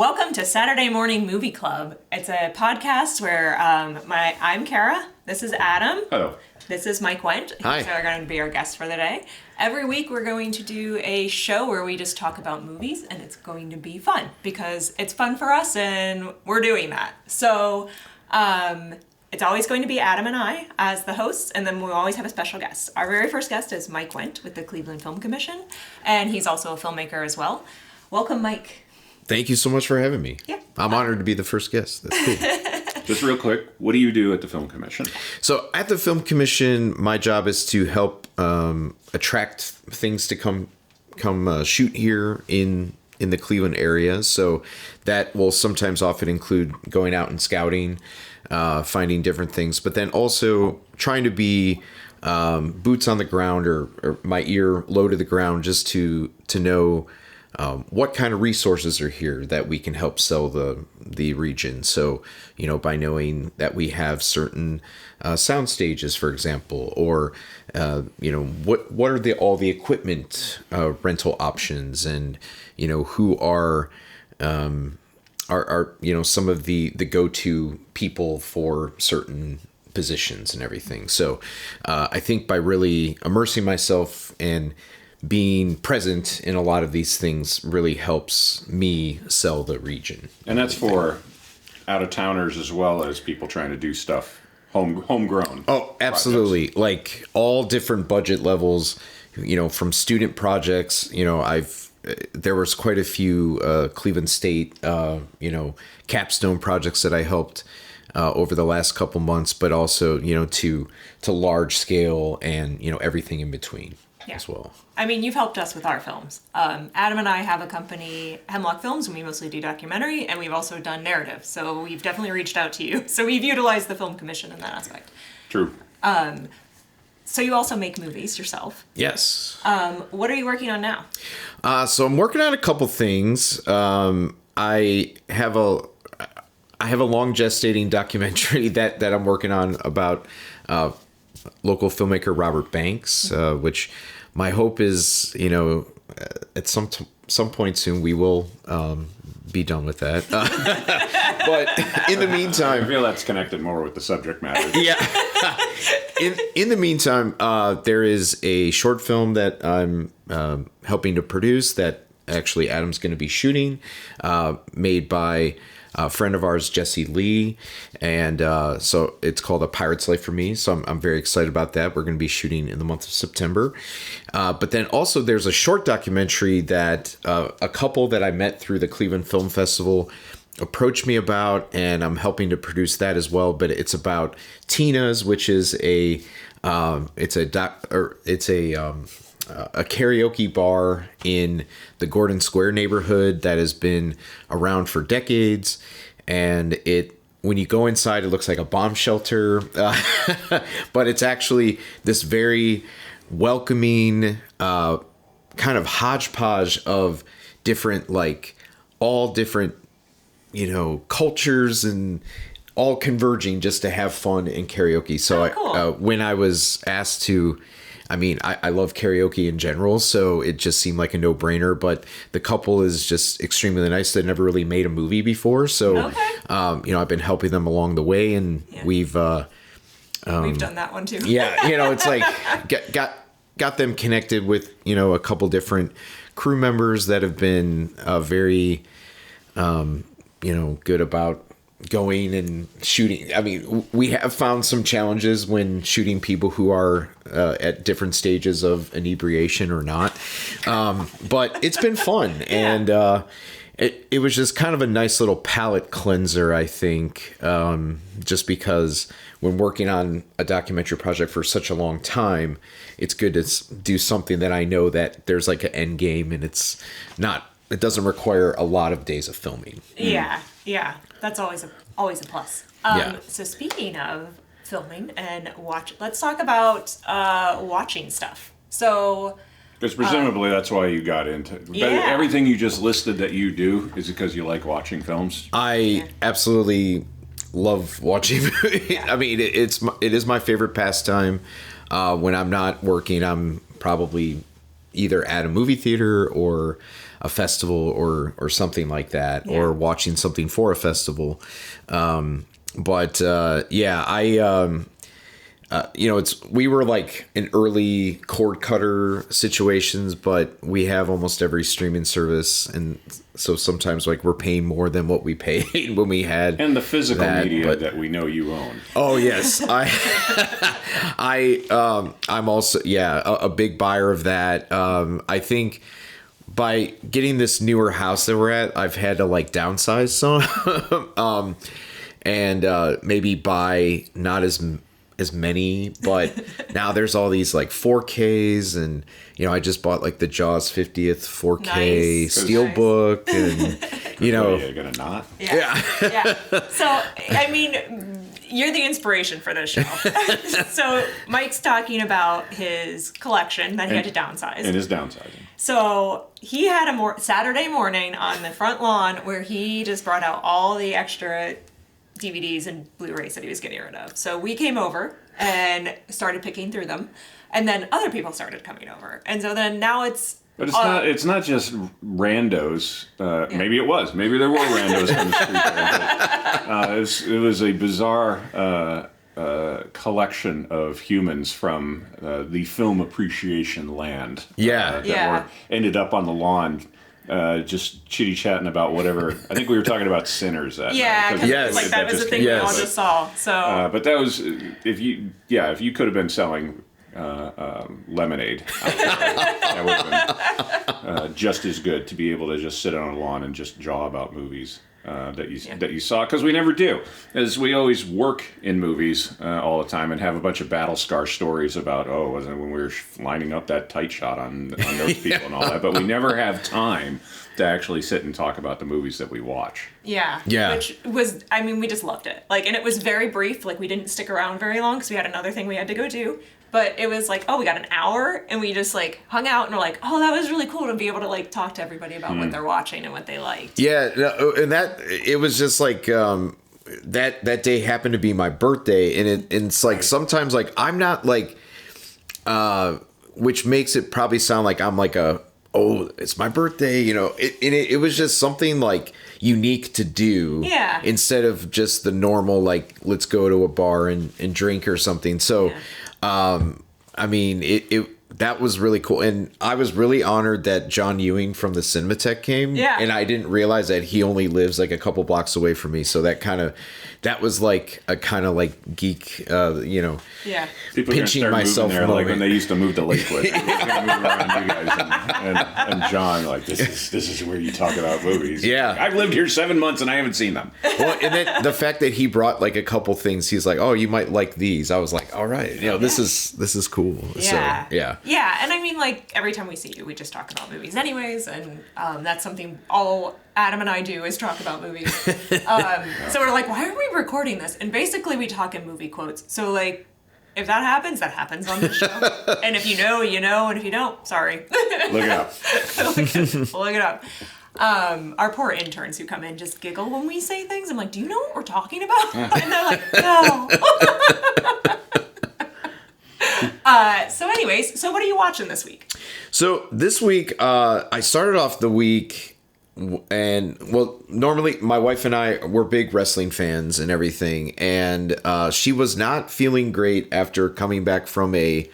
Welcome to Saturday Morning Movie Club. It's a podcast where I'm Kara. This is Adam. Hello. This is Mike Wendt. Hi. He's going to be our guest for the day. Every week we're going to do a show where we just talk about movies, and it's going to be fun because it's fun for us and we're doing that. So it's always going to be Adam and I as the hosts, and then we'll always have a special guest. Our very first guest is Mike Wendt with the Cleveland Film Commission, and he's also a filmmaker as well. Welcome, Mike. Thank you so much for having me. Yeah. I'm honored to be the first guest. That's cool. Just real quick, what do you do at the Film Commission? So at the Film Commission, my job is to help attract things to come shoot here in the Cleveland area. So that will sometimes often include going out and scouting, finding different things, but then also trying to be boots on the ground or my ear low to the ground just to know what kind of resources are here that we can help sell the region. So, by knowing that we have certain sound stages, for example, or, what are all the equipment rental options, and, who are some of the go-to people for certain positions and everything. So I think by really immersing myself and being present in a lot of these things really helps me sell the region. And that's for out-of-towners as well as people trying to do stuff homegrown. Oh, absolutely. Projects. Like all different budget levels, from student projects, there was quite a few Cleveland State, capstone projects that I helped over the last couple months, but also, to large scale and, everything in between as well. I mean, you've helped us with our films. Adam and I have a company, Hemlock Films, and we mostly do documentary, and we've also done narrative. So we've definitely reached out to you. So we've utilized the Film Commission in that aspect. True. So you also make movies yourself. Yes. What are you working on now? So I'm working on a couple things. I have a long gestating documentary that I'm working on about local filmmaker Robert Banks, which my hope is, at some point soon we will be done with that. But in the meantime, I feel that's connected more with the subject matter. Yeah. In the meantime, there is a short film that I'm helping to produce that actually Adam's going to be shooting, made by a friend of ours, Jesse Lee, and so it's called A Pirate's Life for Me. So I'm very excited about that. We're going to be shooting in the month of September. But then also there's a short documentary that a couple that I met through the Cleveland Film Festival approached me about, and I'm helping to produce that as well. But it's about Tina's, which is a karaoke bar in the Gordon Square neighborhood that has been around for decades. And when you go inside, it looks like a bomb shelter, but it's actually this very welcoming kind of hodgepodge of different, all different, cultures and all converging just to have fun in karaoke. So cool. When I was asked to, I love karaoke in general, so it just seemed like a no-brainer. But the couple is just extremely nice. They never really made a movie before, so I've been helping them along the way, and we've done that one too. Yeah, it's like got them connected with a couple different crew members that have been very good about going and shooting. I mean, we have found some challenges when shooting people who are at different stages of inebriation or not. But it's been fun. And it was just kind of a nice little palate cleanser, I think, just because when working on a documentary project for such a long time, it's good to do something that I know that there's like an end game, and it doesn't require a lot of days of filming. Yeah. That's always a plus. So speaking of filming and let's talk about watching stuff. So, because presumably that's why you got into it. Yeah. Everything you just listed that you do is because you like watching films. I absolutely love watching. I mean, it is my favorite pastime. When I'm not working, I'm probably either at a movie theater or a festival or something like that, or watching something for a festival. We were like in early cord cutter situations, but we have almost every streaming service, and so sometimes like we're paying more than what we paid when we had and the physical media that we know you own. Oh yes, I'm also a big buyer of that. I think by getting this newer house that we're at, I've had to like downsize some, and maybe buy not as many, but now there's all these like 4Ks, and I just bought like the Jaws 50th 4K Steelbook, and You're gonna not? Yeah. So I mean, you're the inspiration for this show. So Mike's talking about his collection that he had to downsize. And his downsizing. So he had a Saturday morning on the front lawn where he just brought out all the extra DVDs and Blu-rays that he was getting rid of. So we came over and started picking through them, and then other people started coming over, and so then now it's. But it's not just randos. Maybe it was. Maybe there were randos on the street there. It was a bizarre collection of humans from the film appreciation land. That ended up on the lawn. Just chitty-chatting about whatever. I think we were talking about Sinners that night. Because that was the thing we all just saw. So, but that was if you could have been selling lemonade, that would have been just as good to be able to just sit on a lawn and just jaw about movies that you saw, because we never do, as we always work in movies all the time and have a bunch of battle scar stories about wasn't it when we were lining up that tight shot on those people and all that, but we never have time to actually sit and talk about the movies that we watch. Yeah. Which was, I mean, we just loved it. Like, and it was very brief. Like, we didn't stick around very long because we had another thing we had to go do. But it was like, we got an hour, and we just like hung out, and we're like, that was really cool to be able to like talk to everybody about what they're watching and what they liked. Yeah, and that it was just like that day happened to be my birthday, and it's like sometimes like I'm not like, which makes it probably sound like I'm like it's my birthday, it was just something like unique to do, instead of just the normal like let's go to a bar and drink or something. So. I mean, that was really cool, and I was really honored that John Ewing from the Cinematheque came. Yeah, and I didn't realize that he only lives like a couple blocks away from me, so that was like a kind of like geek, Yeah. People pinching myself there, like when they used to move to Lakewood. Move around you guys and John, like this is where you talk about movies. Yeah, like, I've lived here 7 months and I haven't seen them. Well, and then the fact that he brought like a couple things, he's like, you might like these. I was like, all right, this is cool. Yeah. So, yeah. Yeah, and I mean, like every time we see you, we just talk about movies, anyways, and that's something all Adam and I do is talk about movies. So we're like, why are we recording this? And basically, we talk in movie quotes. So like, if that happens on the show. And if you know, you know, and if you don't, sorry. Look it up. Look it up. Our poor interns who come in just giggle when we say things. I'm like, do you know what we're talking about? And they're like, no. So anyways, what are you watching this week? So this week, I started off the week, and normally my wife and I, we're big wrestling fans and everything, and she was not feeling great after coming back from we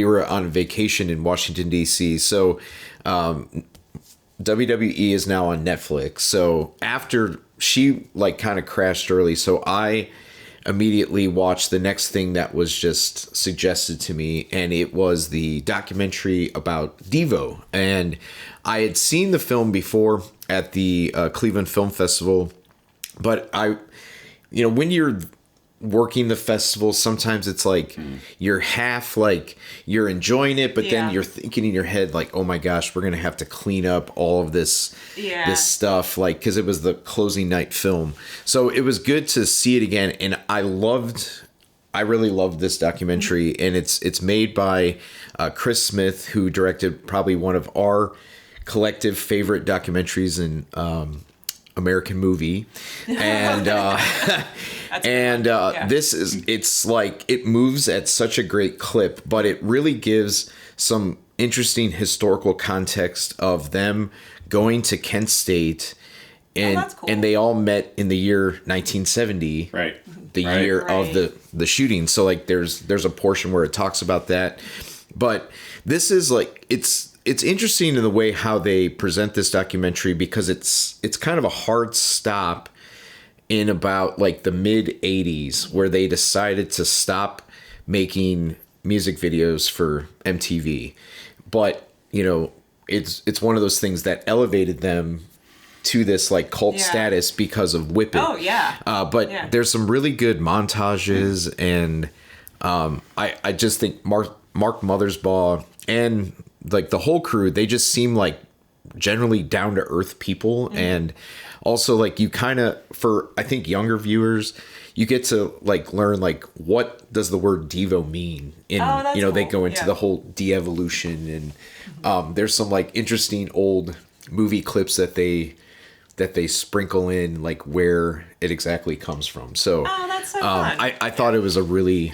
were on vacation in Washington, D.C., so WWE is now on Netflix. So after she like kind of crashed early, so I immediately watched the next thing that was just suggested to me, and it was the documentary about Devo. And I had seen the film before at the Cleveland Film Festival, but when you're working the festival, sometimes it's like you're half like you're enjoying it, but then you're thinking in your head like, oh my gosh, we're gonna have to clean up all of this stuff, like, because it was the closing night film. So it was good to see it again, and I really loved this documentary, and it's made by Chris Smith, who directed probably one of our collective favorite documentaries in American movie, and this is, it's like, it moves at such a great clip, but it really gives some interesting historical context of them going to Kent State, and that's cool. and they all met in the year 1970, Right. the Right. year of the shooting. So like there's a portion where it talks about that, but this is like it's interesting in the way how they present this documentary, because it's kind of a hard stop in about like the mid 80s, where they decided to stop making music videos for MTV. But, you know, it's one of those things that elevated them to this like cult status because of Whip It. Oh, yeah. But there's some really good montages, and I just think Mark Mothersbaugh and like the whole crew, they just seem like generally down to earth people. And also like you kind of, for I think younger viewers, you get to like learn like what does the word Devo mean in, you know, they go into the whole de-evolution, and there's some like interesting old movie clips that they sprinkle in, like where it exactly comes from. So that's so fun. I thought it was a really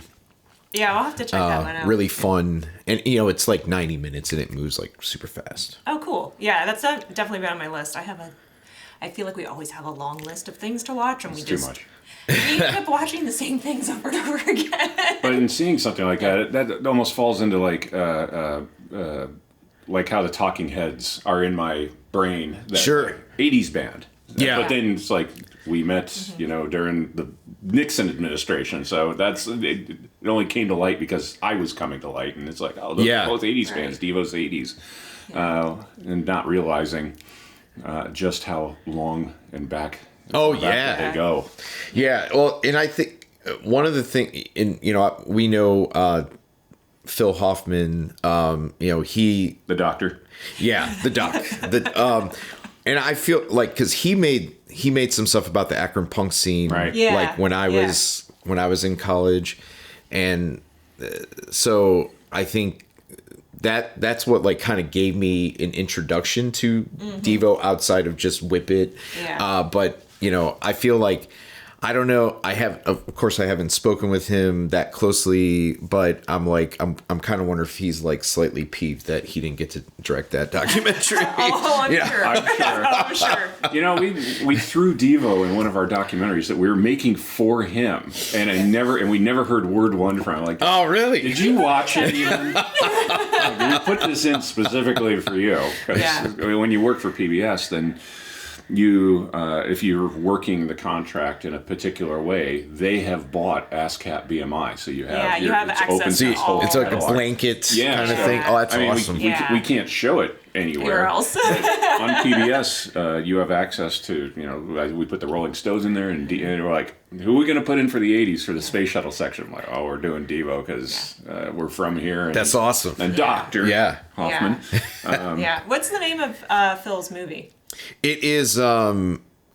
I'll have to check that one out. really fun, and you know, it's like 90 minutes and it moves like super fast. Oh, cool. Yeah, that's definitely been on my list. I feel like we always have a long list of things to watch, and It's too much. we end up watching the same things over and over again. But in seeing something like that almost falls into like how the Talking Heads are in my brain. That, Sure. like, 80s band. Yeah. But then it's like we met, you know, during the Nixon administration. So it only came to light because I was coming to light. And it's like, oh, those are both 80s bands, Devo's 80s. And not realizing just how long and back they go. Yeah. Well, and I think one of the things, you know, we know Phil Hoffman, you know, The Doctor. Yeah, the doc. And I feel like because he made some stuff about the Akron punk scene, Right. Yeah. like when I was in college, and so I think that's what like kind of gave me an introduction to Devo outside of just Whip It. Yeah. But you know, I feel like, I don't know. Of course, I haven't spoken with him that closely, but I'm kind of wondering if he's like slightly peeved that he didn't get to direct that documentary. I'm sure. You know, we threw Devo in one of our documentaries that we were making for him, and we never heard word one from him. Like, Oh, really? did you watch it even? Like, we put this in specifically for you, because when you work for PBS, then you, if you're working the contract in a particular way, they have bought ASCAP BMI, so you have you have it's access open to all It's like a catalog. blanket Yeah, kind of so, thing. Oh, that's I mean, awesome. we can't show it anywhere Where else? on PBS. You have access to, you know, we put the Rolling Stones in there, and we're like, who are we going to put in for the 80s for the space shuttle section? I'm like, oh, we're doing Devo because we're from here. And, That's awesome. And Dr. Hoffman. Yeah. What's the name of Phil's movie? It is,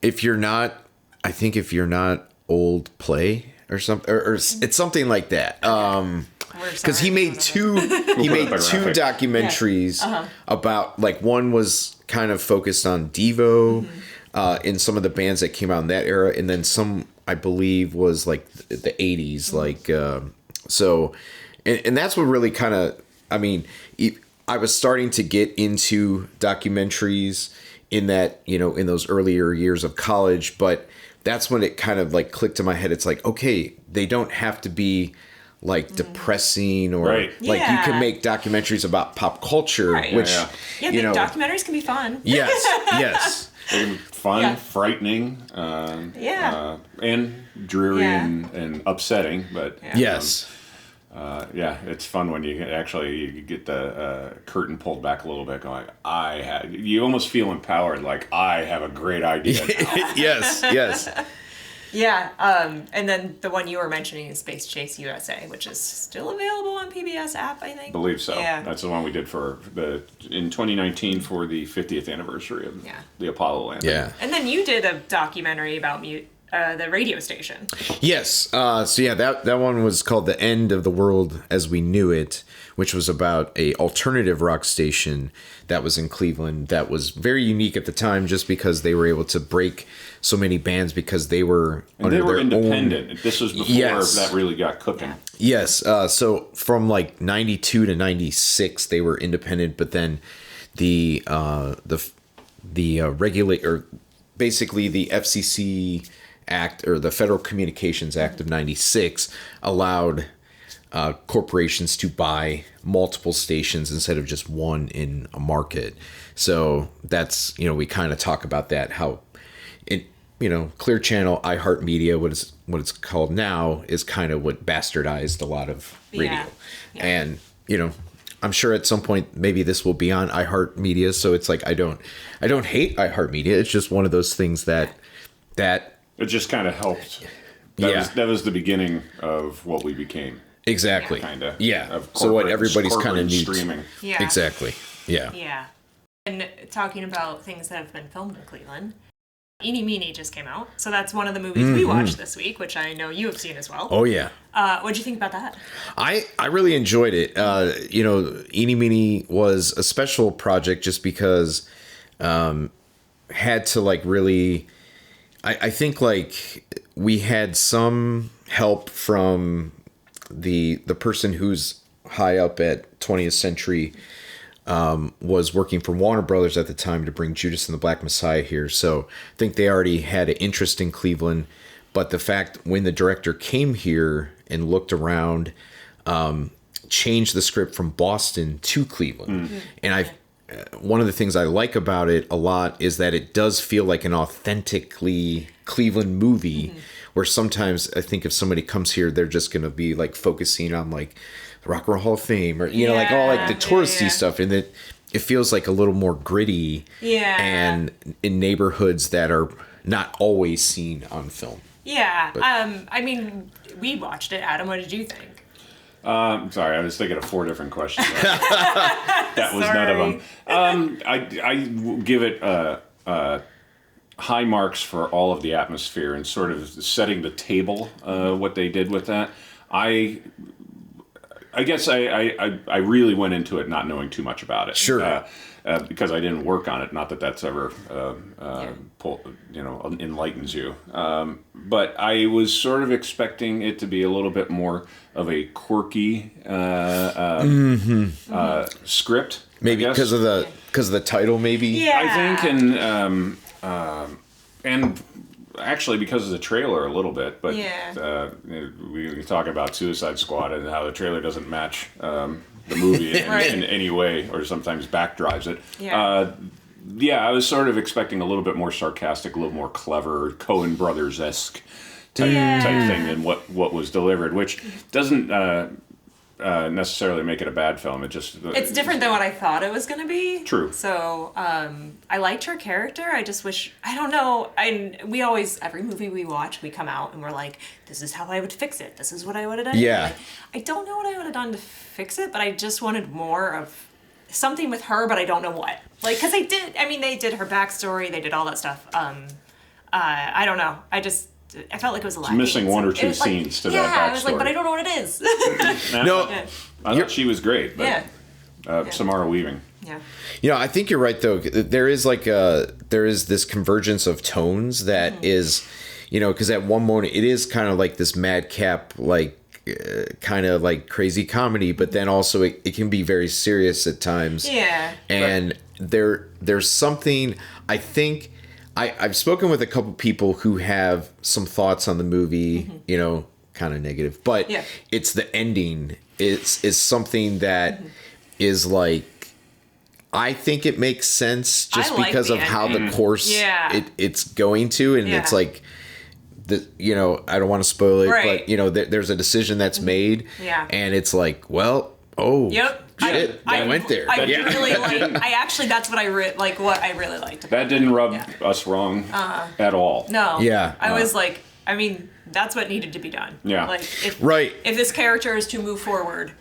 if you're not old, play or something, or it's something like that. Because he made two documentaries about, like, one was kind of focused on Devo, in some of the bands that came out in that era, and then some, I believe, was like the 80s, like, so, and that's what really kind of, I mean, I was starting to get into documentaries in that, you know, in those earlier years of college, but that's when it kind of like clicked in my head. It's like, okay, they don't have to be like depressing, or like you can make documentaries about pop culture, which you know, documentaries can be fun. yes. Fun, frightening, and dreary and upsetting, but yes. It's fun when you get the curtain pulled back a little bit, going, you almost feel empowered, like, I have a great idea now. yes. Yeah, and then the one you were mentioning is Space Chase USA, which is still available on PBS app, I think. I believe so. Yeah. That's the one we did in 2019 for the 50th anniversary of the Apollo landing. Yeah. And then you did a documentary about the radio station. Yes. So yeah, that one was called "The End of the World as We Knew It," which was about a alternative rock station that was in Cleveland. That was very unique at the time, just because they were able to break so many bands because they were and they were independent. This was before that really got cooking. Yes. So from like 92 to 96, they were independent, but then the basically the FCC Act, or the Federal Communications Act of 96, allowed corporations to buy multiple stations instead of just one in a market. So that's, we kind of talk about that, how it, Clear Channel, iHeartMedia, what it's called now, is kind of what bastardized a lot of radio. Yeah. And, I'm sure at some point maybe this will be on iHeartMedia. So it's like, I don't hate iHeartMedia. It's just one of those things that it just kind of helped. That was the beginning of what we became. Exactly. Kind of. Yeah. So what everybody's kind of needs. Streaming. Yeah. Exactly. Yeah. Yeah. And talking about things that have been filmed in Cleveland, Eeny Meeny just came out. So that's one of the movies we watched this week, which I know you have seen as well. Oh, yeah. What'd you think about that? I really enjoyed it. Eeny Meeny was a special project just because had to like really... I think like we had some help from the person who's high up at 20th Century, was working for Warner Brothers at the time to bring Judas and the Black Messiah here. So I think they already had an interest in Cleveland. But the fact when the director came here and looked around, changed the script from Boston to Cleveland. And one of the things I like about it a lot is that it does feel like an authentically Cleveland movie, where sometimes I think if somebody comes here, they're just going to be like focusing on like the Rock and Roll Hall of Fame, or, like all like the touristy stuff. And it feels like a little more gritty and in neighborhoods that are not always seen on film. Yeah. I mean, we watched it. Adam, what did you think? Sorry, I was thinking of 4 different questions. That was none of them. I give it high marks for all of the atmosphere and sort of setting the table, what they did with that. I guess I really went into it not knowing too much about it. Sure. Because I didn't work on it. Not that that's ever, enlightens you. But I was sort of expecting it to be a little bit more of a quirky script. Maybe because of the title, maybe. Yeah. I think, and actually because of the trailer a little bit. But we talk about Suicide Squad and how the trailer doesn't match the movie in any way, or sometimes backdrives it. I was sort of expecting a little bit more sarcastic, a little more clever, Coen Brothers-esque type thing than what was delivered, which doesn't necessarily make it a bad film. It's different than what I thought it was going to be. True. So I liked her character. I just wish, I don't know. We always, every movie we watch, we come out and we're like, this is how I would fix it. This is what I would have done. Yeah. Like, I don't know what I would have done to fix it, but I just wanted more of something with her, but I don't know what. Like, because they did her backstory, they did all that stuff. I don't know. I felt like it was a lot. Missing 1 or 2 scenes to that backstory. Yeah, I was like, but I don't know what it is. No. I thought she was great, but Samara Weaving. Yeah. I think you're right though. There is this convergence of tones that is, because at one moment it is kind of like this madcap, like kind of like crazy comedy, but then also it can be very serious at times. Yeah. And there's something, I think, I've spoken with a couple people who have some thoughts on the movie, kind of negative, but it's the ending is something that is like, I think it makes sense just because of how the course it's going to, and it's like, I don't want to spoil it, but there's a decision that's made, and it's like, well, shit, I went there. I actually, that's what I really liked about that. Didn't rub us wrong at all. No. Yeah. I was like, that's what needed to be done. Yeah. Like, if this character is to move forward,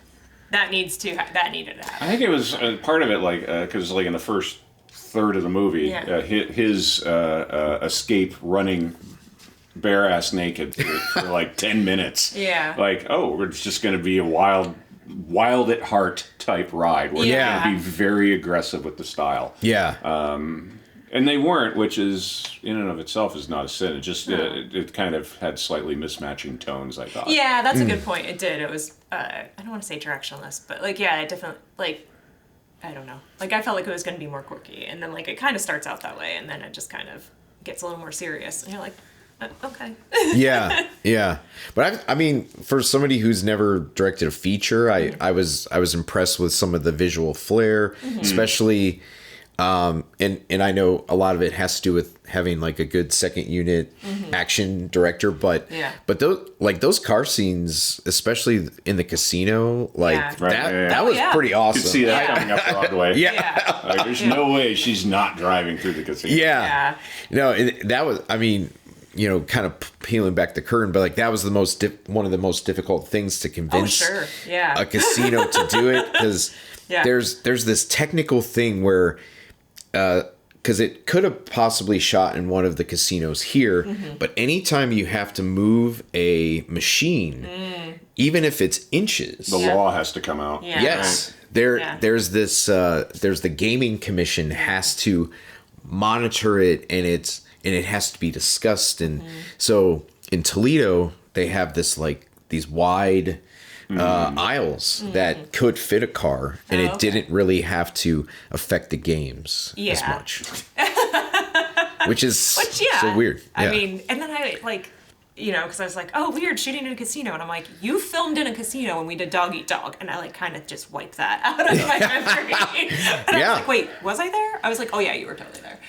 that needed to happen. I think it was part of it, like, because like in the first third of the movie, his escape running bare ass naked for like 10 minutes. Yeah. Like, oh, it's just going to be a wild at heart type ride. We're Yeah. going to be very aggressive with the style. Yeah. And they weren't, which is in and of itself is not a sin. It just it kind of had slightly mismatching tones, I thought. Yeah, that's a good point. It did. It was I don't want to say directionless, but like it definitely like I don't know. Like I felt like it was going to be more quirky, and then like it kind of starts out that way, and then it just kind of gets a little more serious, and you're like, okay. Yeah. But I mean, for somebody who's never directed a feature, I was impressed with some of the visual flair, especially. And I know a lot of it has to do with having like a good second unit action director, but those car scenes, especially in the casino, like that was pretty awesome. You could see that coming up Broadway. Yeah. Like, there's no way she's not driving through the casino. Yeah. No, that was, I mean, kind of peeling back the curtain, but like that was the one of the most difficult things to convince a casino to do it, because there's this technical thing where because it could have possibly shot in one of the casinos here, but anytime you have to move a machine, even if it's inches, the law has to come out. Yes, there's this there's the gaming commission has to monitor it, and it has to be discussed, and so in Toledo they have this like these wide aisles that could fit a car, and it didn't really have to affect the games as much, which is so weird. I mean, and then I like, because I was like, oh, weird, shooting in a casino, and I'm like, you filmed in a casino when we did Dog Eat Dog, and I like kind of just wiped that out of my memory. And I was like, wait, was I there? I was like, oh yeah, you were totally there.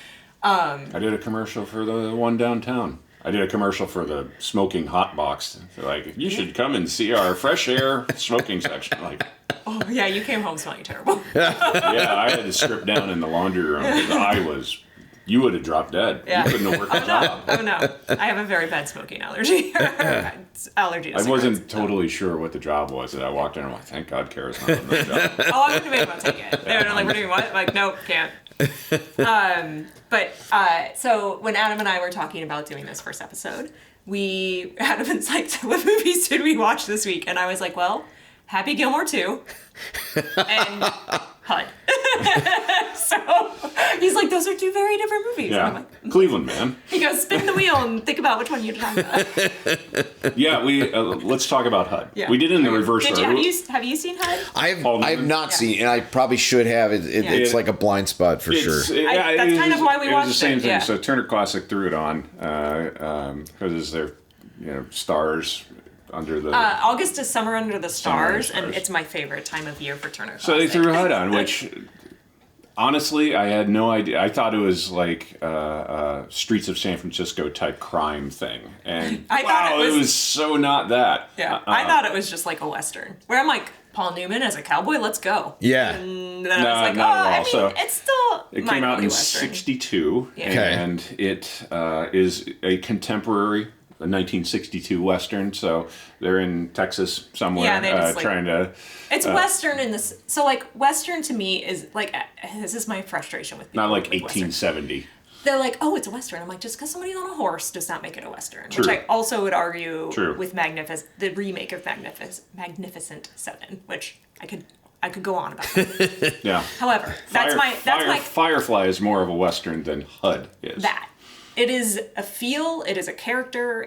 I did a commercial for the one downtown. I did a commercial for the smoking hot box. They're like, you should come and see our fresh air smoking section. Like, oh yeah, you came home smelling terrible. Yeah, I had to strip down in the laundry room because you would have dropped dead. Yeah. You couldn't have worked the job. Oh no, I have a very bad smoking allergy. Allergy to I cigarettes. wasn't totally sure what the job was, and I walked in and I'm like, thank God Kara's not on the job. Oh, I wouldn't have been able to take it. They were like, we're doing what? I'm like, nope, can't. So when Adam and I were talking about doing this first episode, Adam was like, so what movies did we watch this week? And I was like, well, Happy Gilmore 2 and HUD. So he's like, those are two very different movies. Yeah, And I'm like, Cleveland, man. he goes, spin the wheel and think about which one you're talking about. Yeah, let's talk about HUD. Yeah. We did it in the reverse order. Have you seen HUD? I have not seen, and I probably should have. It's like a blind spot for sure. That's kind of why we watched it. It was the same thing. Yeah. So Turner Classic threw it on because they're stars under the. August is Summer Under the Stars, Stars. and it's my favorite time of year for Turner Classic. So they threw HUD on, which honestly I had no idea. I thought it was like Streets of San Francisco type crime thing, and I thought it was so not that. Yeah, I thought it was just like a Western, where I'm like, Paul Newman as a cowboy, let's go. Yeah. And then I was like, not at all. I mean, it's still It came out in Western. '62, Yeah. and it is a contemporary, a 1962 Western. So they're in Texas somewhere, Yeah, they just, trying to. It's Western in this. So like Western to me is like, this is my frustration with people. Not like with Western. 1870. They're like, oh, it's a Western. I'm like, just because somebody's on a horse does not make it a Western. True. Which I also would argue True. with the remake of Magnificent Seven, which I could go on about. Yeah. However, that's my Firefly is more of a Western than HUD is. that. It is a feel, it is a character,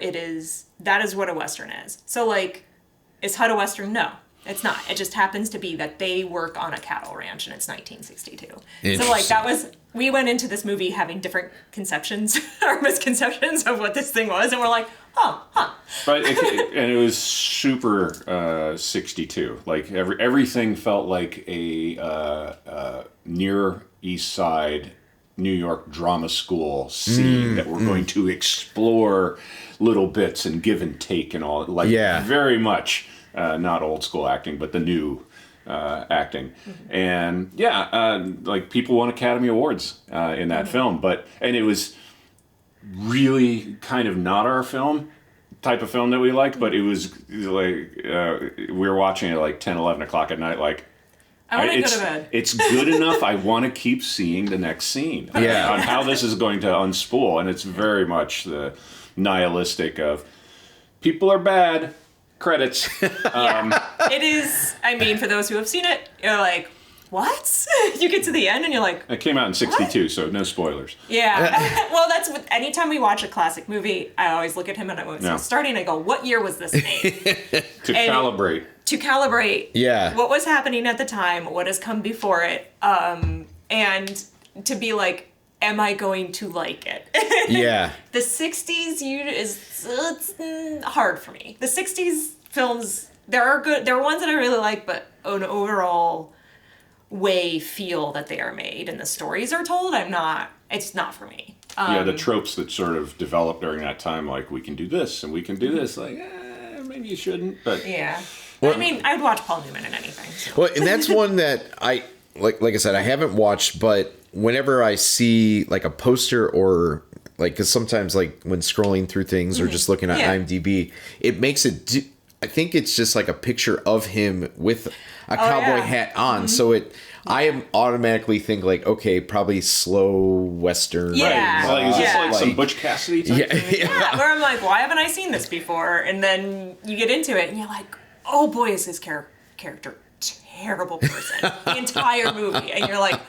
that is what a Western is. So like, is HUD a Western? No, it's not. It just happens to be that they work on a cattle ranch and it's 1962. So like we went into this movie having different conceptions or misconceptions of what this thing was, and we're like, huh. But and it was super 62. Like everything felt like a near East Side New York drama school scene that we're going to explore little bits and give and take and all. Like very much not old school acting, but the new acting. And like people won Academy Awards in that film, and it was really kind of not our type of film that we like, but it was like we were watching it like 10, 11 o'clock at night, like, I want to go to bed. It's good enough. I want to keep seeing the next scene. Yeah. On how this is going to unspool. And it's very much the nihilistic of people are bad, credits. It is, I mean, for those who have seen it, you're like, what? You get to the end and you're like, It came out in 62, so no spoilers. yeah. Well, that's what, anytime we watch a classic movie, I always look at him and I was starting, I go, what year was this made? Calibrate. To calibrate Yeah. what was happening at the time, what has come before it, and to be like, am I going to like it? Yeah. The 60s it's hard for me. The 60s films, there are ones that I really like, but an overall feel that they are made and the stories are told, it's not for me. The tropes that sort of developed during that time, like we can do this and we can do this, like, maybe you shouldn't, but... Yeah. Well, I mean, I'd watch Paul Newman in anything. So. Well, and that's one that I like I said, I haven't watched, but whenever I see like a poster or like, because sometimes like when scrolling through things or just looking at IMDb, it makes it. I think it's just like a picture of him with a cowboy hat on, so I am automatically think like, okay, probably slow western. Yeah. Right. Is this like some Butch Cassidy type thing? Yeah, where I'm like, why haven't I seen this before? And then you get into it and you're like, oh boy, is his character terrible person the entire movie. And you're like,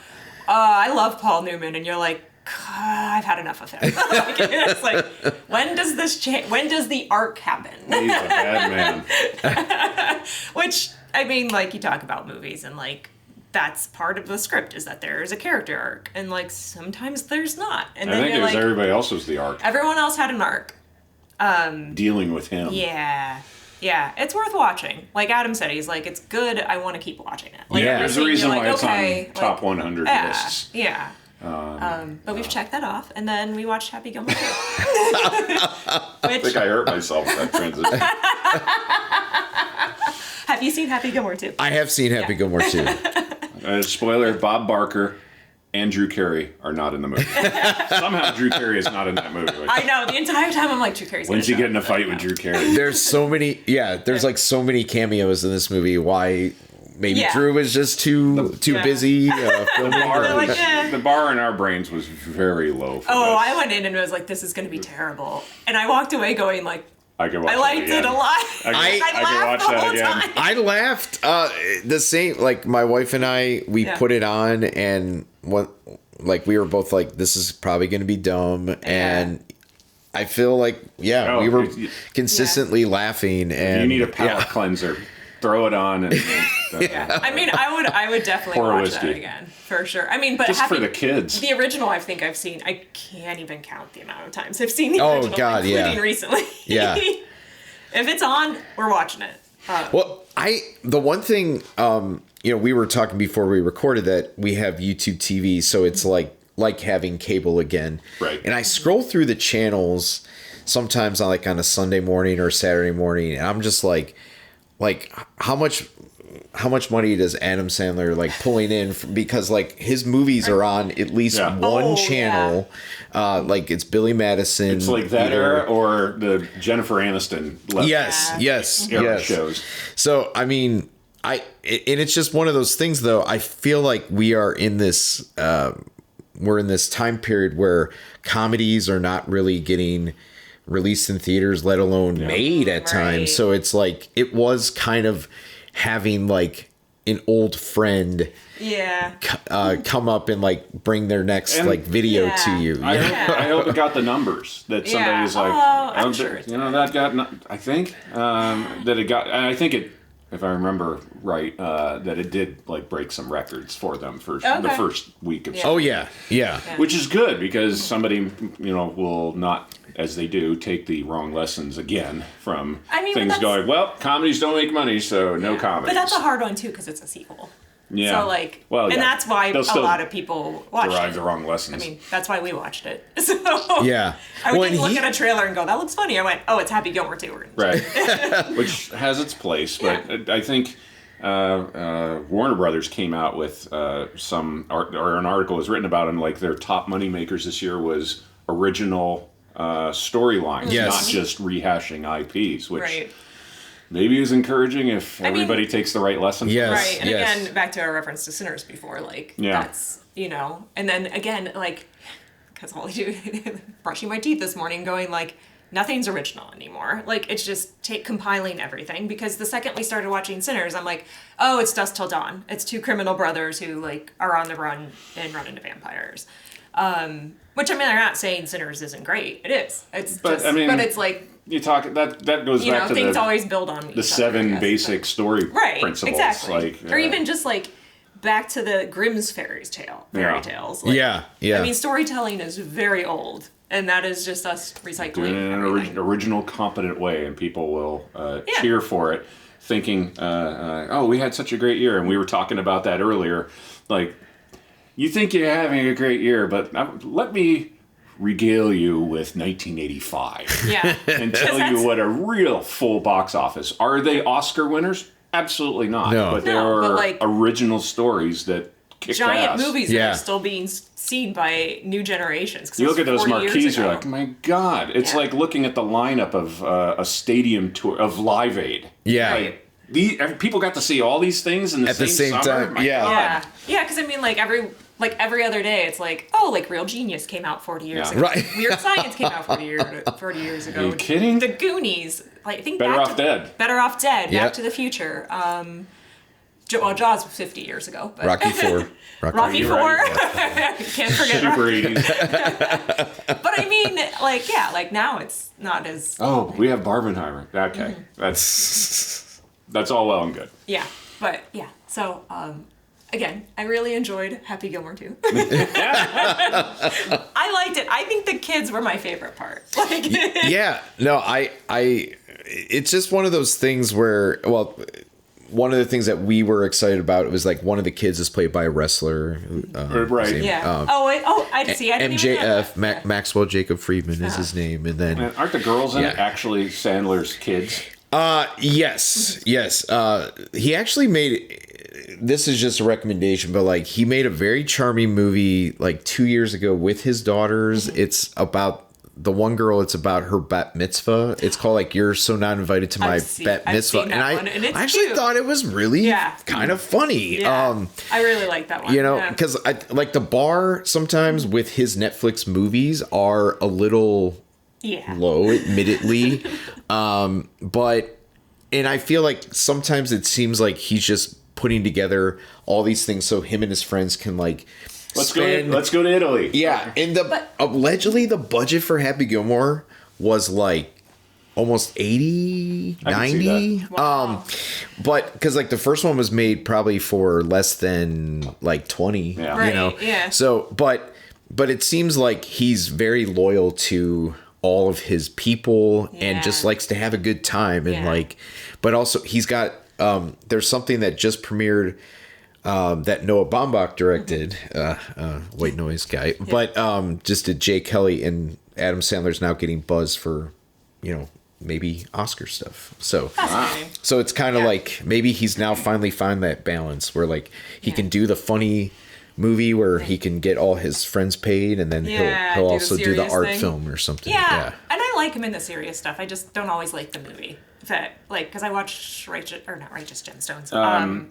I love Paul Newman. And you're like, I've had enough of him. It's like, when does this change? When does the arc happen? He's a bad man. Which, I mean, like, you talk about movies and like, that's part of the script is that there's a character arc. And like, sometimes there's not. And I then think it you're was like, everybody else was the arc. everyone else had an arc. Dealing with him. Yeah. Yeah, it's worth watching. Like Adam said, he's like, it's good. I want to keep watching it. Like, Yeah. There's a reason why it's okay, on top 100 lists. Yeah. But we've checked that off, and then we watched Happy Gilmore 2. I think I hurt myself with that transition. Have you seen Happy Gilmore 2? I have seen Happy Gilmore too. Spoiler, Bob Barker and Drew Carey are not in the movie. Somehow Drew Carey is not in that movie. I know. The entire time I'm like, Drew Carey's When's he getting a fight with Drew Carey? There's so many. Yeah, there's like so many cameos in this movie. Why? Maybe Drew was just too busy filming. The bar in our brains was very low. For Oh, this. I went in and was like, this is going to be terrible. And I walked away going like, I could watch I liked that again. it a lot. I could watch that again. I laughed. The same. Like my wife and I, we put it on, and like we were both like, this is probably going to be dumb, and I feel like we were consistently laughing. And You need a palate cleanser. Throw it on and I mean, I would definitely Pour watch whiskey. that again for sure. I mean, but just for the kids. The original, I think I've seen. I can't even count the amount of times I've seen the Oh, original, God, including recently. Yeah. If it's on, we're watching it. Well, the one thing, we were talking before we recorded that we have YouTube TV, so it's like having cable again. Right. And I scroll through the channels sometimes on a Sunday morning or Saturday morning, and I'm just like how much money does Adam Sandler pulling in because his movies are on at least one channel. Like it's Billy Madison. It's like that era or the Jennifer Aniston. Yes. Shows. So I mean, and it's just one of those things though. I feel like we are in this we're in this time period where comedies are not really getting released in theaters, let alone made at times. So it's like it was kind of having an old friend come up and bring their next video to you. I hope it got the numbers that somebody's I'm sure that got. I think that it got. And I think it, if I remember right, that it did break some records for them for the first week of. Oh yeah, which is good because somebody will not, as they do, take the wrong lessons again from things going, well, comedies don't make money, so no comedies. But that's a hard one, too, because it's a sequel. Yeah. So, and that's why a lot of people watch derive it. the wrong lessons. I mean, that's why we watched it. So yeah. I didn't look at a trailer and go, that looks funny. I went, oh, it's Happy Gilmore 2. Right. Which has its place, but I think Warner Brothers came out with an article was written about them, their top money makers this year was original storylines, not just rehashing IPs, which maybe is encouraging if everybody takes the right lessons. Yes. Right. And yes. again, back to our reference to Sinners before, like, Yeah. that's, and then again, like, because all I do, brushing my teeth this morning, going, like, nothing's original anymore. Like, it's just compiling everything. Because the second we started watching Sinners, I'm like, oh, it's Dusk Till Dawn. It's two criminal brothers who, like, are on the run and run into vampires. Which, I mean, I'm not saying Sinners isn't great. It is. But it's like, you talk that goes back to things always build on the seven basic story right, principles, exactly. like or even just like back to the Grimm's fairy tales. Like, yeah. I mean, storytelling is very old, and that is just us recycling in an original, competent way, and people will cheer for it, thinking, "Oh, we had such a great year," and we were talking about that earlier. Like, you think you're having a great year, but let me regale you with 1985 and tell you what a real full box office. Are they Oscar winners? Absolutely not. No. But there are like, original stories that kick giant ass. movies that are still being seen by new generations. You look at those marquees, you're like, my God. It's like looking at the lineup of a stadium tour of Live Aid. Yeah. Like, people got to see all these things in the same summer. time. My Yeah. God. Yeah, because I mean, like every other day, it's like, oh, like Real Genius came out 40 years ago. Right. Weird Science came out 40 years ago. Are you kidding? The Goonies, like I think Better Off Dead. Better Off Dead. Yep. Back to the Future. Jaws was 50 years ago. But Rocky IV. Rocky IV. Can't forget Super Rocky. 80s. But I mean, like, yeah, like now it's not as. Oh, we have Barbenheimer. Okay. That's all well and good. Yeah, but yeah. So, again, I really enjoyed Happy Gilmore 2. I liked it. I think the kids were my favorite part. Like, Yeah. No, it's just one of those things where, well, one of the things that we were excited about was like one of the kids is played by a wrestler. Right. yeah. I see. I didn't even know MJF, that. Maxwell Jacob Friedman is his name. And then. And aren't the girls in it actually Sandler's kids? Yes. He actually made, this is just a recommendation, but like he made a very charming movie like 2 years ago with his daughters. It's about the one girl. It's about her bat mitzvah. It's called like You're So Not Invited to My Bat Mitzvah. And I actually cute. thought it was really kind of funny. Yeah. I really like that one. Because I like the bar sometimes with his Netflix movies are a little low, admittedly. But I feel like sometimes it seems like he's just putting together all these things so him and his friends can like Let's go to Italy. Yeah, and allegedly the budget for Happy Gilmore was like almost 80, 90. Wow. But because like the first one was made probably for less than like 20, Yeah. So, but it seems like he's very loyal to all of his people and just likes to have a good time and like, but also he's got there's something that just premiered that Noah Baumbach directed, White Noise guy, but just did Jay Kelly, and Adam Sandler's now getting buzz for, maybe Oscar stuff. So, so it's kind of like maybe he's now finally found that balance where like he can do the funny movie where he can get all his friends paid, and then he'll also do the art film or something. Yeah, and I like him in the serious stuff. I just don't always like the movie. Because I watched Righteous Gemstones.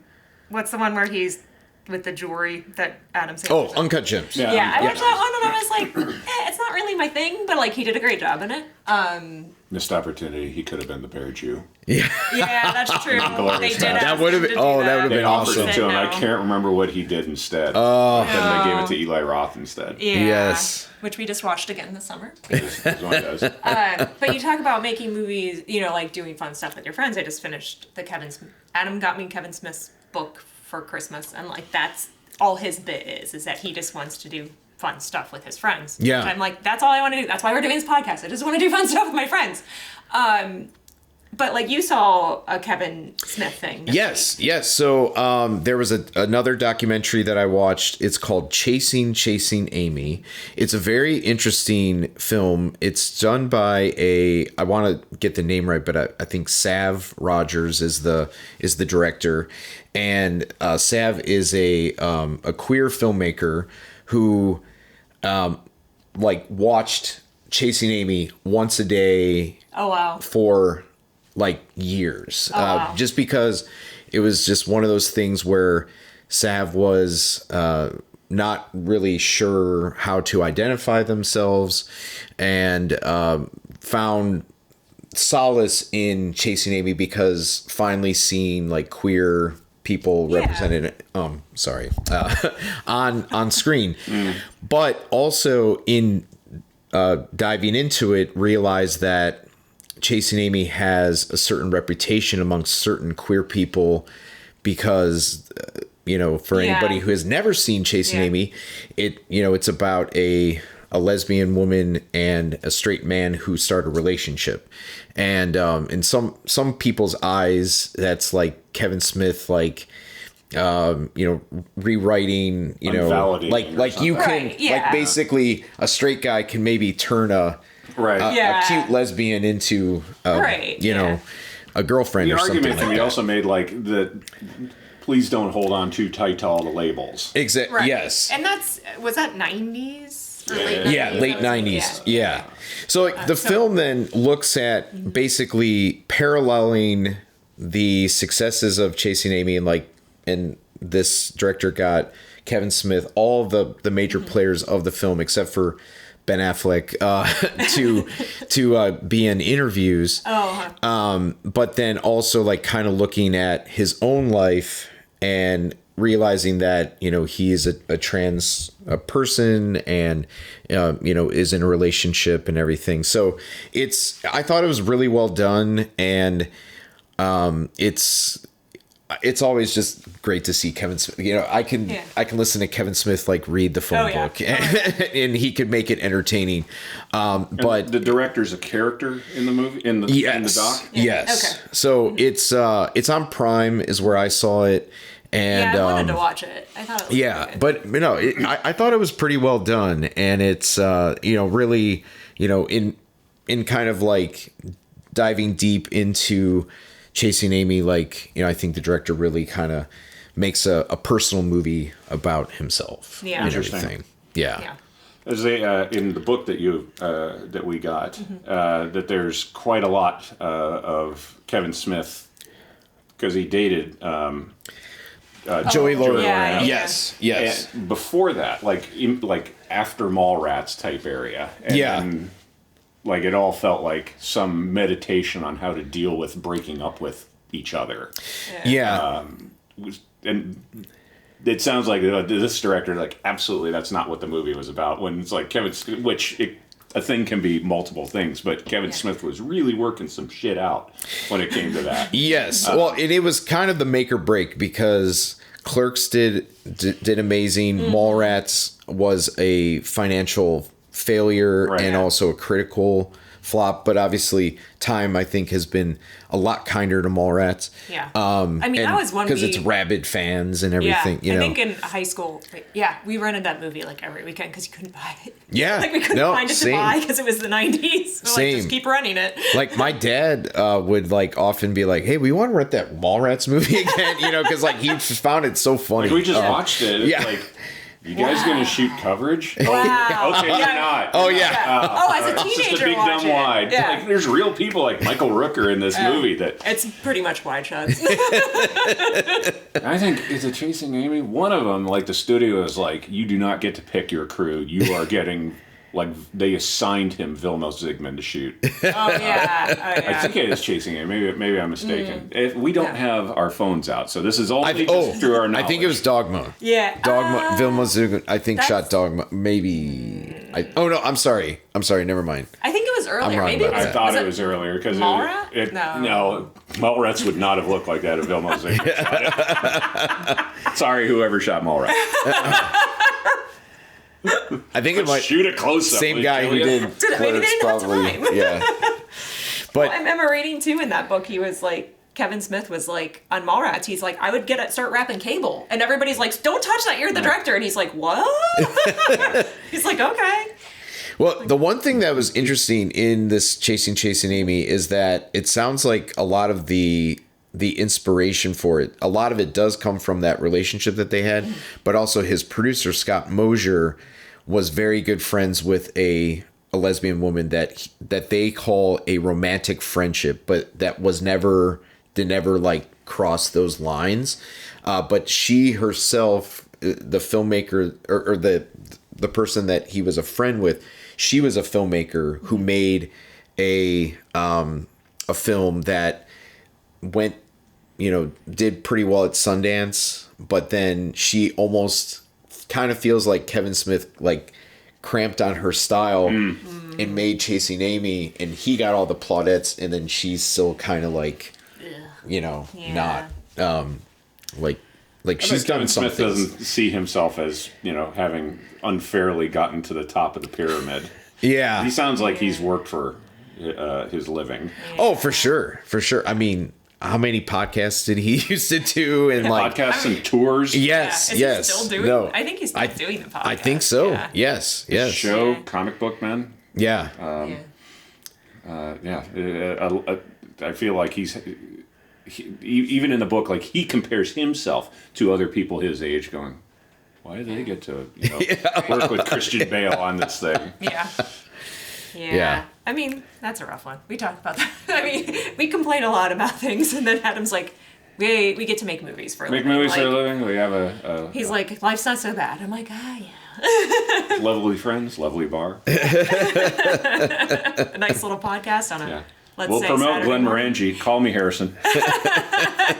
What's the one where he's with the jewelry that Adam Sandler? Oh, Uncut Gems. Yeah, I watched that one and I was like, it's not really my thing, but like he did a great job in it. Missed opportunity. He could have been the Bear Jew. Yeah, that's true. They did. That would have been. Oh, that would have They been offered awesome. it to him. I can't remember what he did instead. Oh, then they gave it to Eli Roth instead. Yeah. Yes. Which we just watched again this summer. As one does. But you talk about making movies, like doing fun stuff with your friends. I just finished Adam got me Kevin Smith's book for Christmas, and like that's all his bit is that he just wants to do fun stuff with his friends. Yeah. And I'm like, that's all I want to do. That's why we're doing this podcast. I just want to do fun stuff with my friends. But like you saw a Kevin Smith thing. Yes. So there was another documentary that I watched. It's called Chasing Amy. It's a very interesting film. It's done by I want to get the name right, but I think Sav Rogers is the director, and Sav is a queer filmmaker who like watched Chasing Amy once a day. Oh wow. For like years, just because it was just one of those things where Sav was not really sure how to identify themselves, and found solace in Chasing Amy because finally seeing like queer people represented on screen, but also in diving into it, realized that Chasing Amy has a certain reputation amongst certain queer people because for anybody who has never seen Chasing Amy, it's about a lesbian woman and a straight man who start a relationship. And in some people's eyes, that's like Kevin Smith, like, rewriting, like you can, like basically a straight guy can maybe turn a cute lesbian into, a girlfriend or something like that. He also made like please don't hold on too tight to all the labels. Exactly. Right. Yes. And was that 90s? Late 90s. Yeah. So the film then looks at basically paralleling the successes of Chasing Amy, and this director got Kevin Smith, all the major players of the film except for Ben Affleck, to be in interviews. But then also like kind of looking at his own life and realizing that he is a trans person and is in a relationship and everything. So I thought it was really well done, and it's always just great to see Kevin Smith. I can listen to Kevin Smith like read the phone book, and he could make it entertaining. But the director's a character in the movie in the doc. Yes. Okay. So it's on Prime is where I saw it. And I wanted to watch it. I thought it was good. But I thought it was pretty well done, and it's really in kind of like diving deep into Chasing Amy, like I think the director really kind of makes a personal movie about himself. Yeah, and interesting. everything. Yeah. There's in the book that that we got, that there's quite a lot of Kevin Smith because he dated. Joey Laurer. Yeah. Yes. And before that, like after Mallrats type area. And like it all felt like some meditation on how to deal with breaking up with each other. And it sounds like this director, like, absolutely that's not what the movie was about. When it's like a thing can be multiple things, but Kevin Smith was really working some shit out when it came to that. Yes. Well, it was kind of the make or break because Clerks did amazing. Mallrats was a financial failure and also a critical flop, but obviously time I think has been a lot kinder to Mallrats. Yeah. That was one because it's rabid fans and everything. I think in high school, we rented that movie like every weekend because you couldn't buy it. Yeah, like we couldn't find it to buy because it was the 90s. So like, just keep renting it. Like my dad would like often be like, "Hey, we want to rent that Mallrats movie again," because like he found it so funny. Like we just watched it. It's like, you guys gonna shoot coverage? Wow. Okay, you're not. Oh yeah. As a teenager, it's just a big dumb wide. Yeah. Like, there's real people like Michael Rooker in this movie that. It's pretty much wide shots. I think is it Chasing Amy? One of them, like the studio is like, you do not get to pick your crew. You are getting. Like they assigned him Vilma Zsigmond to shoot. I think it is Chasing Amy. Maybe I'm mistaken. We don't have our phones out, so this is all just through our knowledge. I think it was Dogma. Yeah. Dogma. Vilma Zsigmond. I think shot Dogma. Maybe. No. I'm sorry. Never mind. I think it was earlier. I'm wrong Maybe about it was, that. I thought it was earlier because Mallrats? No, Mallrats would not have looked like that if Vilma Zsigmond shot it. Sorry, whoever shot Mallrats. I think it might shoot it close up. Same guy who did Maybe they Clerks, didn't have probably. time. Yeah. But I remember reading too in that book. He was like, Kevin Smith was like on Mallrats. He's like, I would start wrapping cable, and everybody's like, "Don't touch that! You're the director." And he's like, "What?" He's like, "Okay." Well, the one thing that was interesting in this Chasing Amy is that it sounds like a lot of the inspiration for it, a lot of it does come from that relationship that they had, but also his producer Scott Mosier was very good friends with a a lesbian woman that they call a romantic friendship, but that was never like cross those lines. But she herself, the filmmaker or the person that he was a friend with, she was a filmmaker who made a film that went, did pretty well at Sundance, but then she almost kind of feels like Kevin Smith like cramped on her style and made Chasing Amy, and he got all the plaudits, and then she's still kind of like, not like she's done Kevin something. Smith doesn't see himself as having unfairly gotten to the top of the pyramid. Yeah, he sounds like he's worked for his living. Oh, for sure. I mean, how many podcasts did he used to do? And podcasts and tours. Yes, Is yes. he still doing? No, I think he's still doing the podcast. I think so. Yeah. Yes. Show Comic Book Men. Yeah. I feel like he, even in the book, like he compares himself to other people his age, going, "Why do they get to work with Christian Bale on this thing?" Yeah. I mean, that's a rough one. We talked about that. I mean, we complain a lot about things, and then Adam's like, we get to make movies for a living. Make movies for a living? We have a he's like, life's not so bad. I'm like, yeah. Lovely friends, lovely bar. A nice little podcast on a, we'll promote Saturday Glenn morning. Morangi. Call me Harrison. I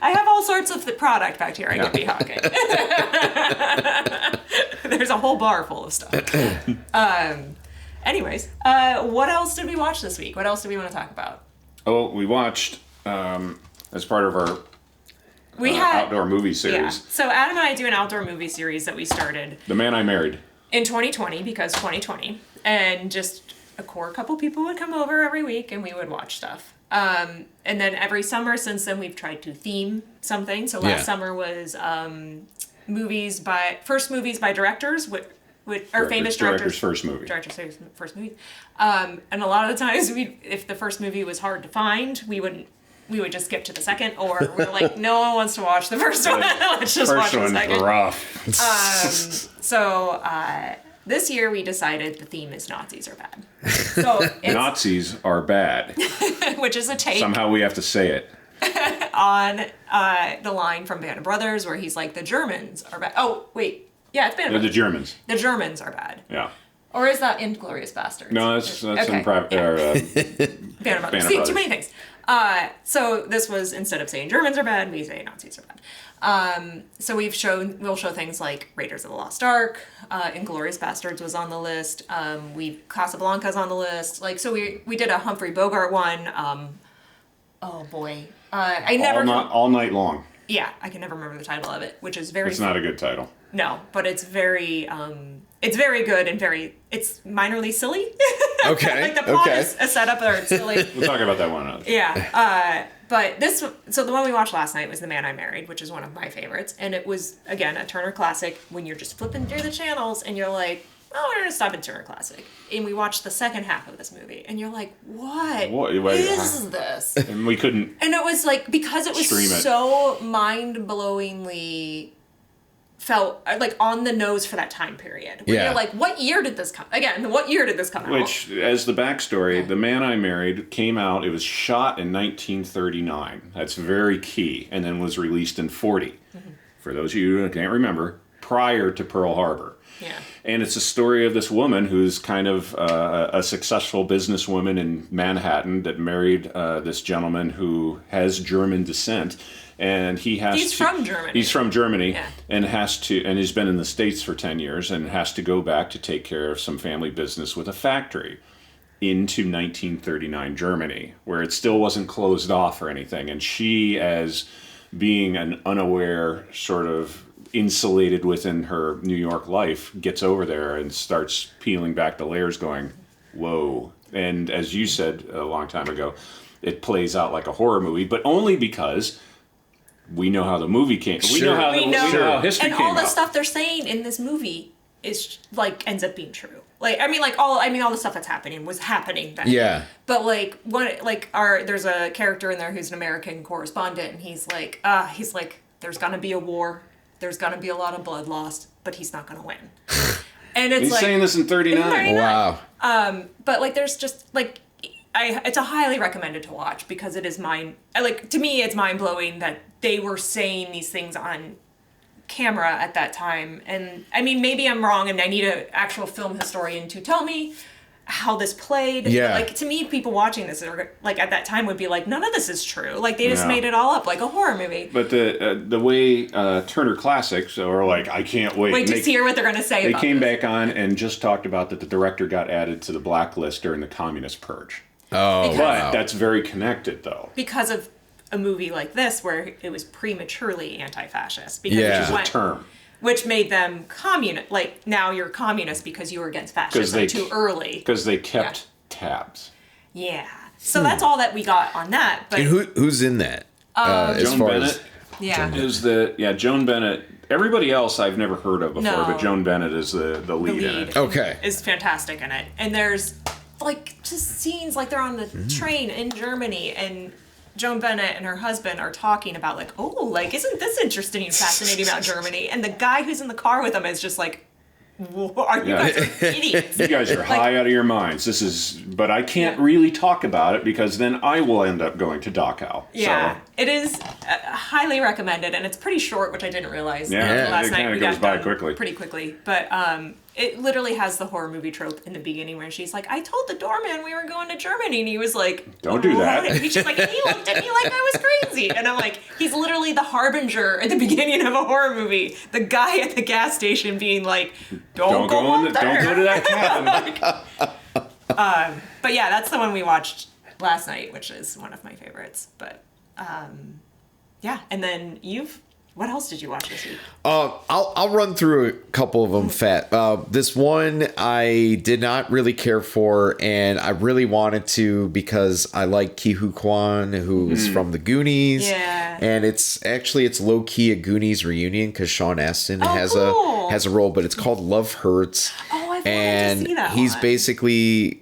have all sorts of the product back here I could be hawking. There's a whole bar full of stuff. Anyways, what else did we watch this week? What else do we want to talk about? Oh, we watched, as part of our outdoor movie series. Yeah. So Adam and I do an outdoor movie series that we started. The Man I Married. In 2020, because 2020. And just a core couple people would come over every week and we would watch stuff. And then every summer since then, we've tried to theme something. So last summer was first movies by directors, famous directors' first movie. Directors' first movie. And a lot of the times, if the first movie was hard to find, we would just skip to the second, or we're like, no one wants to watch the first one. Let's just watch the second. Rough. So this year we decided the theme is Nazis are bad. So Nazis are bad. Which is a take. Somehow we have to say it. On the line from Band of Brothers where he's like, the Germans are bad. Oh, wait. Yeah, it's Band of Brothers. The Germans. The Germans are bad. Yeah. Or is that Inglourious Bastards? No, that's okay. in private. Band of Brothers. See, too many things. So this was, instead of saying Germans are bad, we say Nazis are bad. So we'll show things like Raiders of the Lost Ark, Inglourious Bastards was on the list. Casablanca's on the list. So we did a Humphrey Bogart one. Oh boy. All Night Long. Yeah, I can never remember the title of it, which is very... It's not a good title. No, but it's very good and it's minorly silly. Okay. The plot is set up or it's silly. We'll talk about that one. Yeah. But so the one we watched last night was The Man I Married, which is one of my favorites. And it was, again, a Turner Classic when you're just flipping through the channels and you're like, oh, we're going to stop at Turner Classic. And we watched the second half of this movie. And you're like, what is this? And we couldn't... And it was like, because it was so mind-blowingly felt like on the nose for that time period. Where you're like, what year did this come? Again, what year did this come out? Which, as the backstory, The Man I Married came out, it was shot in 1939. That's very key. And then was released in 40. Mm-hmm. For those of you who can't remember, prior to Pearl Harbor. Yeah. And it's a story of this woman who's kind of a successful businesswoman in Manhattan that married this gentleman who has German descent. And he's from Germany. He's from Germany, and he's been in the States for 10 years and has to go back to take care of some family business with a factory into 1939 Germany, where it still wasn't closed off or anything. And she, as being an unaware sort of insulated within her New York life, gets over there and starts peeling back the layers going, whoa. And as you said a long time ago, it plays out like a horror movie, but only because we know how the movie came. We know how history came out. And all the stuff they're saying in this movie is ends up being true. All the stuff that's happening was happening then. Yeah. But there's a character in there who's an American correspondent, and he's like, there's gonna be a war, there's gonna be a lot of blood lost, but he's not gonna win. And it's He's like saying this in 39. Wow. but like there's just like it's a highly recommended to watch because it is to me it's mind-blowing that they were saying these things on camera at that time. And I mean, maybe I'm wrong and I need an actual film historian to tell me how this played. Yeah. Like, to me, people watching this are like at that time would be like, none of this is true. Like, they just made it all up like a horror movie. But the way Turner Classics are like, I can't wait. Wait to hear what they're going to say They about came this. back on and just talked about that the director got added to the blacklist during the Communist Purge. Oh, Because- But that's very connected, though. Because of a movie like this where it was prematurely anti-fascist. Because Yeah. it Which is a went- term. Which made them communist. Like, now you're communist because you were against fascism too early. Because they kept tabs. Yeah. So that's all that we got on that. But And who's in that? As Joan far Bennett yeah. is Joan Bennett. Everybody else I've never heard of before, No. but Joan Bennett is the lead in it. Okay. Is fantastic in it. And there's like just scenes like they're on the train in Germany and Joan Bennett and her husband are talking about like, oh, like, isn't this interesting and fascinating about Germany? And the guy who's in the car with them is just like, are you Yeah. guys idiots? You guys are high out of your minds. But I can't really talk about it because then I will end up going to Dachau. Yeah, So, it is highly recommended, and it's pretty short, which I didn't realize. Yeah, last it night kinda we goes got by done quickly. pretty quickly. But it literally has the horror movie trope in the beginning where she's like, "I told the doorman we were going to Germany," and he was like, Don't do that. "What?" And he's just like, he looked at me like I was crazy, and I'm like, he's literally the harbinger at the beginning of a horror movie. The guy at the gas station being like, "Don't go up there." Don't go to that cabin. But yeah, that's the one we watched last night, which is one of my favorites. But yeah, and then what else did you watch this week? I'll run through a couple of them fat. This one I did not really care for, and I really wanted to because I like Ke Huy Quan, who's from the Goonies. Yeah. And it's low key a Goonies reunion because Sean Astin cool. has a role, but it's called Love Hurts. Oh, I've wanted And to see that he's one. basically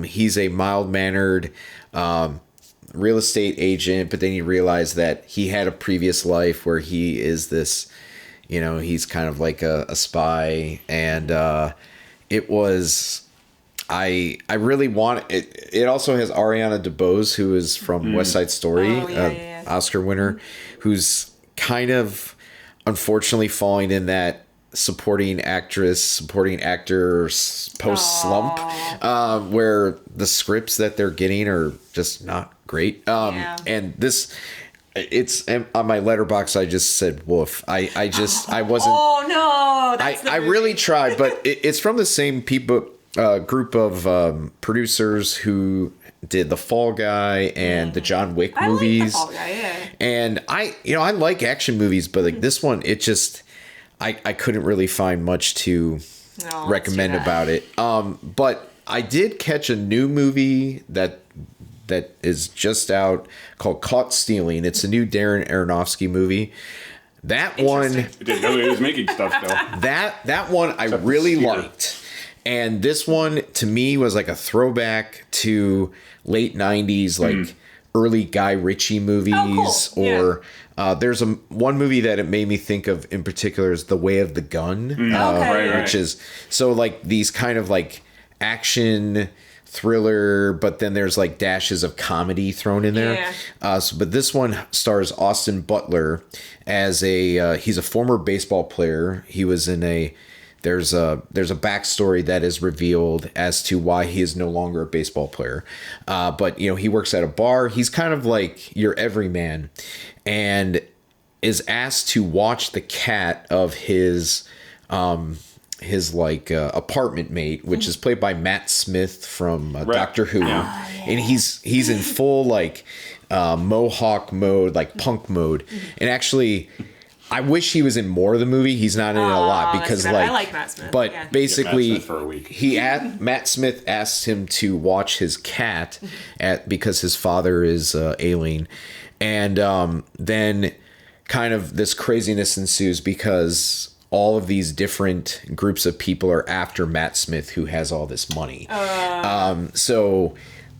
he's a mild mannered real estate agent, but then you realize that he had a previous life where he is this, he's kind of like a spy, and it was I really want it. It also has Ariana DeBose, who is from West Side Story, Oh, yeah. Oscar winner, who's kind of unfortunately falling in that supporting actor post slump, where the scripts that they're getting are just not great. And this, it's on my letterbox. I just said woof. I wasn't. Oh no! That's the I movie. really tried, but it's from the same people, group of producers who did the Fall Guy and the John Wick I movies. like the Fall Guy, yeah. And I like action movies, but like this one, it just I couldn't really find much to No, recommend it's too bad. about it. But I did catch a new movie that is just out called Caught Stealing. It's a new Darren Aronofsky movie. That one, I didn't know he was making stuff, though. that one I Except really the spear. liked. And this one to me was like a throwback to late 90s, like early Guy Ritchie movies. cool. Yeah. Or there's one movie that it made me think of in particular is The Way of the Gun, Okay. which is so like these kind of like action thriller, but then there's like dashes of comedy thrown in there. Yeah. But this one stars Austin Butler as he's a former baseball player. He was in there's a backstory that is revealed as to why he is no longer a baseball player. But he works at a bar. He's kind of like your everyman, and is asked to watch the cat of his apartment mate, which is played by Matt Smith from Doctor Who. Yeah. And he's in full like mohawk mode, like punk mode. And actually, I wish he was in more of the movie. He's not in it a lot that's because too bad. I like Matt Smith, But yeah. basically, Matt Smith for a week. Matt Smith asked him to watch his cat because his father is ailing, and then kind of this craziness ensues because all of these different groups of people are after Matt Smith, who has all this money. So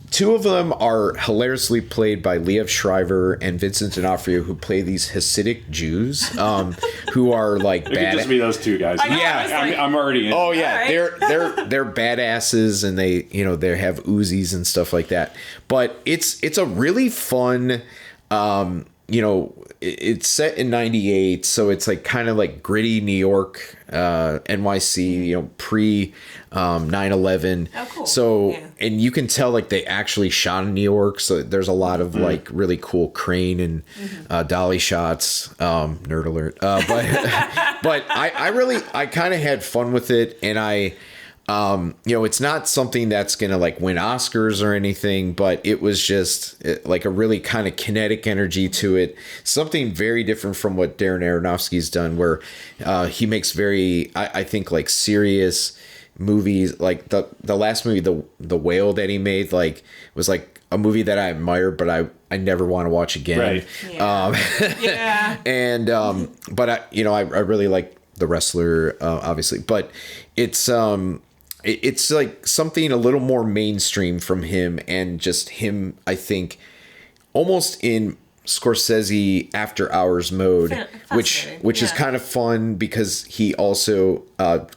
two of them are hilariously played by Liev Schreiber and Vincent D'Onofrio, who play these Hasidic Jews, who are like It could just be those two guys. I'm already in. Oh yeah, Right. they're badasses, and they have Uzis and stuff like that. But it's a really fun. It's set in '98, so it's like kind of like gritty New York, NYC, pre 9/11. Oh, cool. So, Yeah. and you can tell like they actually shot in New York, so there's a lot of like really cool crane and dolly shots. Nerd alert. But I kind of had fun with it, and it's not something that's going to like win Oscars or anything, but it was just like a really kind of kinetic energy to it. Something very different from what Darren Aronofsky's done, where he makes very, I think, like serious movies. Like the last movie, The Whale, that he made, like was like a movie that I admire, but I never want to watch again. Right. Yeah. And but I really like The Wrestler, obviously, but it's like something a little more mainstream from him, and just him, I think, almost in Scorsese after hours mode, which is kind of fun because he also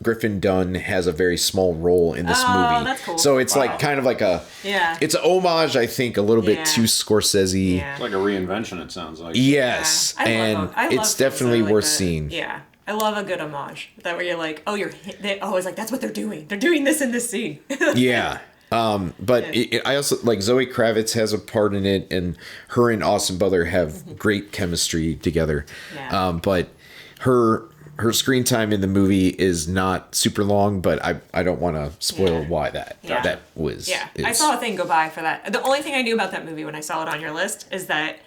Griffin Dunn has a very small role in this movie. That's cool. So it's like kind of like it's an homage, I think, a little bit to Scorsese. Yeah. It's like a reinvention, it sounds like. Yes, Yeah. and I love it's films definitely that are like worth that. seeing. Yeah. I love a good homage. That where you're like, oh, it's like, that's what they're doing. They're doing this in this scene. Yeah. But I also like Zoe Kravitz has a part in it, and her and Austin Butler have great chemistry together. Yeah. But her screen time in the movie is not super long, but I don't want to spoil why that was. Yeah. I saw a thing go by for that. The only thing I knew about that movie when I saw it on your list is that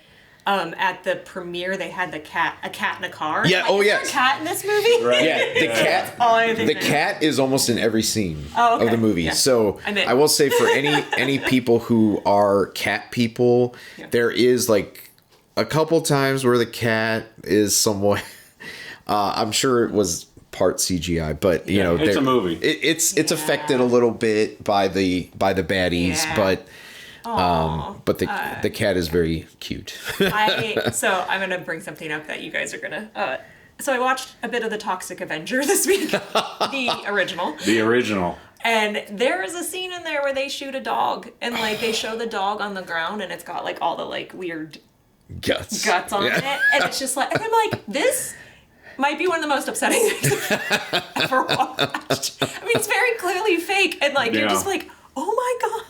at the premiere they had a cat in a car. Yeah. Like, is there a cat in this movie? Right. Yeah, the cat. all I think The now. cat is almost in every scene Oh, of the okay. movie. Yeah. So I will say, for any people who are cat people, there is like a couple times where the cat is somewhat. I'm sure it was part CGI, but it's a movie. It's affected a little bit by the baddies, but. But the cat is very cute. So I'm gonna bring something up that you guys are gonna. So I watched a bit of the Toxic Avenger this week, the original. The original. And there is a scene in there where they shoot a dog, and like they show the dog on the ground, and it's got like all the like weird Guts on it, and it's just like, and I'm like, this might be one of the most upsetting things I've ever watched. I mean, it's very clearly fake, and like you're just like, oh my god.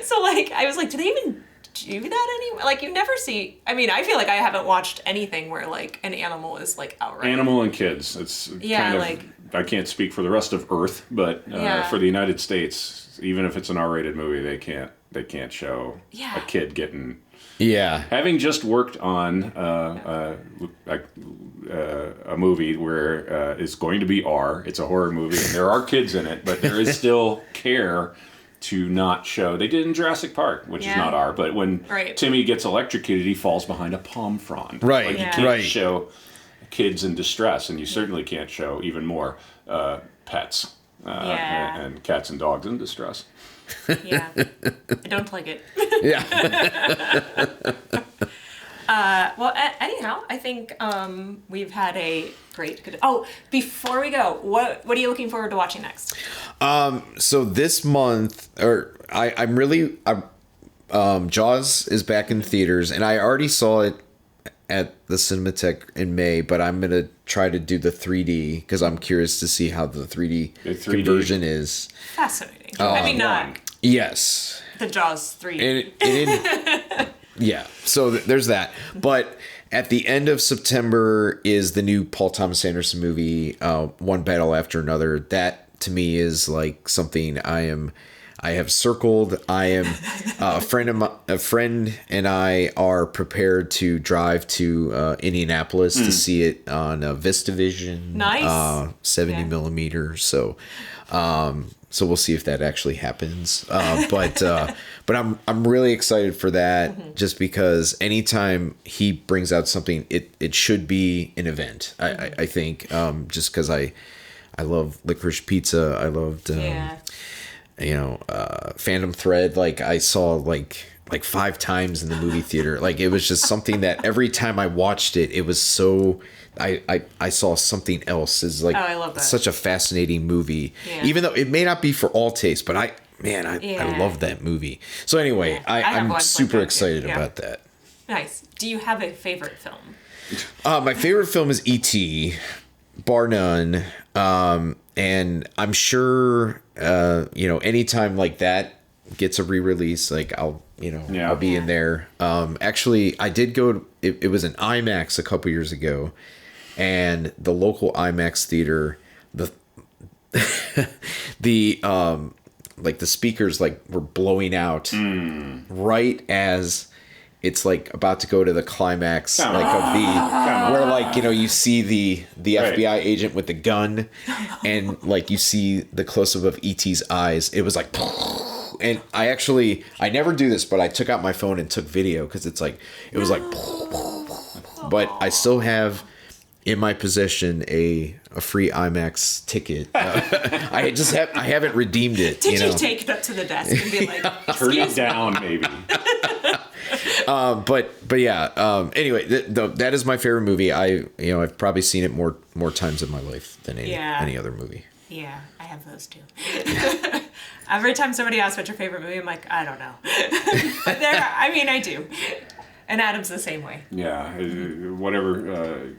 So, like, I was like, do they even do that anymore? Like, you never see... I mean, I feel like I haven't watched anything where, like, an animal is, like, outright... Animal and kids. It's kind of... like... I can't speak for the rest of Earth, but for the United States, even if it's an R-rated movie, they can't show a kid getting... Yeah. Having just worked on a movie where it's going to be R, it's a horror movie, and there are kids in it, but there is still care to not show. They did in Jurassic Park, which is not R, but when Timmy gets electrocuted, he falls behind a palm frond. Right. Like, you can't show kids in distress, and you certainly can't show even more pets and cats and dogs in distress. Yeah. I don't like it. Yeah. Well, anyhow, I think we've had a great... Oh, before we go, what are you looking forward to watching next? So this month, Jaws is back in theaters, and I already saw it at the Cinematheque in May, but I'm going to try to do the 3D because I'm curious to see how the 3D conversion is. Fascinating. I mean, not Yes. the Jaws 3D. Yeah, so there's that. But at the end of September is the new Paul Thomas Anderson movie, One Battle After Another. That to me is like something I have circled. I am a friend and I are prepared to drive to Indianapolis to see it on VistaVision. Nice. 70 millimeter. So we'll see if that actually happens. But I'm really excited for that, just because anytime he brings out something, it should be an event. I think just because I love Licorice Pizza. I loved Phantom Thread, like I saw like 5 times in the movie theater. Like it was just something that every time I watched it, it was so I saw something else. Is like I love that. Such a fascinating movie. Yeah. Even though it may not be for all taste, but I love that movie. So anyway, I'm super excited about that. Nice. Do you have a favorite film? My favorite film is E.T., bar none. And I'm sure, anytime like that gets a re-release, like I'll be in there. Actually, I did go. It was an IMAX a couple years ago, and the local IMAX theater, the speakers like were blowing out right as it's like about to go to the climax of the where like you see the FBI agent with the gun, and like you see the close up of E.T.'s eyes. It was like, and I never do this, but I took out my phone and took video because it was like, but I still have in my possession a free IMAX ticket. I haven't redeemed it. Did you take it up to the desk and be like, turn it down, maybe? But yeah. Anyway, that is my favorite movie. I've probably seen it more times in my life than any other movie. Yeah, I have those too. Every time somebody asks what's your favorite movie, I'm like, I don't know. But I do. And Adam's the same way. Yeah, whatever.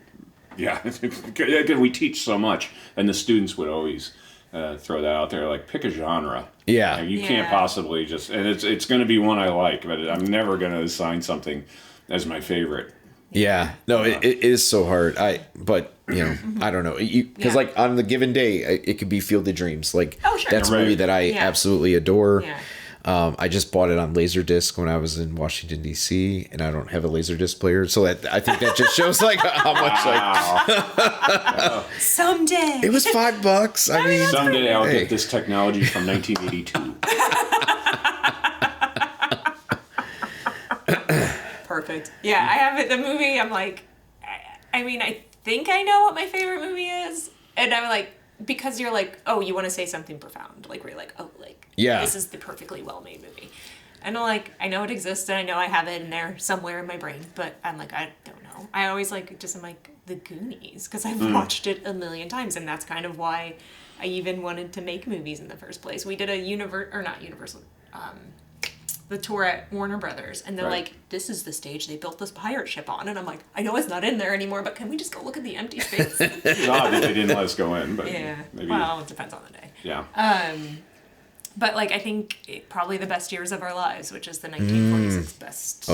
Yeah, again, we teach so much, and the students would always throw that out there, like pick a genre. Yeah, you can't possibly just, and it's going to be one I like, but I'm never going to assign something as my favorite. Yeah, no, it is so hard. I don't know, because like on the given day, it could be Field of Dreams. Like that's a movie that I absolutely adore. Yeah. I just bought it on Laserdisc when I was in Washington D.C. and I don't have a Laserdisc player, so I think that just shows like how much someday it was $5. I mean, someday I'll get this technology from 1982. Perfect. Yeah, I have it. The movie. I'm like, I think I know what my favorite movie is, and I'm like, because you're like, oh, you want to say something profound, like where you're like, oh, like this is the perfectly well-made movie, and I'm like, I know it exists and I know I have it in there somewhere in my brain, but I'm like, I don't know. I always I'm like The Goonies because I've watched it a million times, and that's kind of why I even wanted to make movies in the first place. We did a the tour at Warner Brothers, and they're like, this is the stage they built this pirate ship on, and I'm like, I know it's not in there anymore, but can we just go look at the empty space? It's odd that they didn't let us go in, but maybe. Well, it depends on the day. Yeah. But like I think probably The Best Years of Our Lives, which is the 1946 best